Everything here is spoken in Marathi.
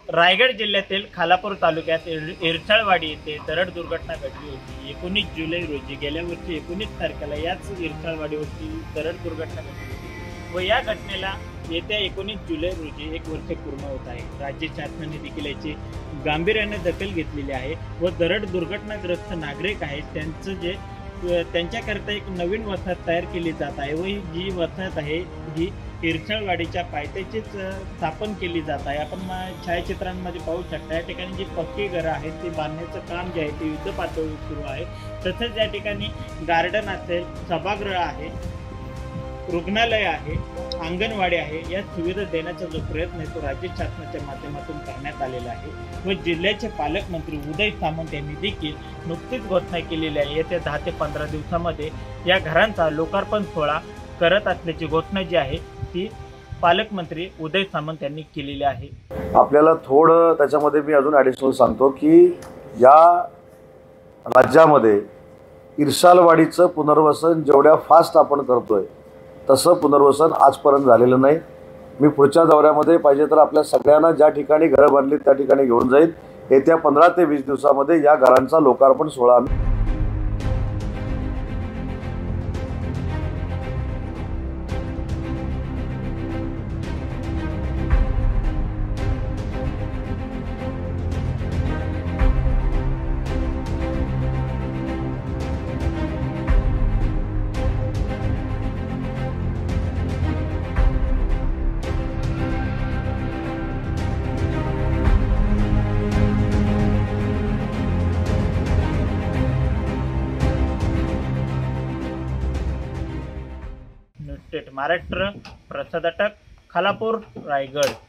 रायगड जिल्ह्यातील खालापूर तालुक्यात इरसाळवाडी येथे दरड दुर्घटना घडली होती। 19 जुलै रोजी गेल्या वर्षी 19 तारखेला याच इरसाळवाडीवरती दरड दुर्घटना घडली होती व या घटनेला येत्या 19 जुलै रोजी 1 वर्ष पूर्ण होत आहे। राज्य शासनाने देखील याची गांभीर्याने दखल घेतलेली आहे व दरड दुर्घटनाग्रस्त नागरिक आहेत त्यांच्याकरता एक नवीन वसाहत तयार केली जात आहे व ही जी वसाहत आहे ही इरसाळवाडीच्या पायथ्याचीच स्थापन केली जात आहे। आपण छायाचित्रांमध्ये पाहू शकता या ठिकाणी जी पक्की घरं आहेत ती बांधण्याचं काम जे आहे ते युद्ध पातळीवर सुरू आहे। तसंच या ठिकाणी गार्डन असेल, सभागृह आहे, रुग्णालय आहे, अंगणवाडी आहे, या सुविधा देण्याचा जो प्रयत्न आहे तो राज्य शासनाच्या माध्यमातून करण्यात आलेला आहे व जिल्ह्याचे पालकमंत्री उदय सामंत यांनी देखील नुकतीच घोषणा केलेली आहे। येत्या 10 ते 15 दिवसामध्ये या घरांचा लोकार्पण सोहळा करत असल्याची घोषणा जी आहे ती पालकमंत्री उदय सामंत यांनी केलेली आहे। आपल्याला थोडं त्याच्यामध्ये मी अजून ॲडिशनल सांगतो की या राज्यामध्ये इरसाळवाडीचं पुनर्वसन जेवढ्या फास्ट आपण करतोय तसं पुनर्वसन आजपर्यंत झालेलं नाही। मी पुढच्या दौऱ्यामध्ये पाहिजे तर आपल्या सगळ्यांना ज्या ठिकाणी घरं बांधली त्या ठिकाणी घेऊन जाईल। येत्या 15 ते 20 दिवसामध्ये या घरांचा लोकार्पण सोहळा आम्ही महाराष्ट्र प्रसाद अटक, खालापूर, रायगड।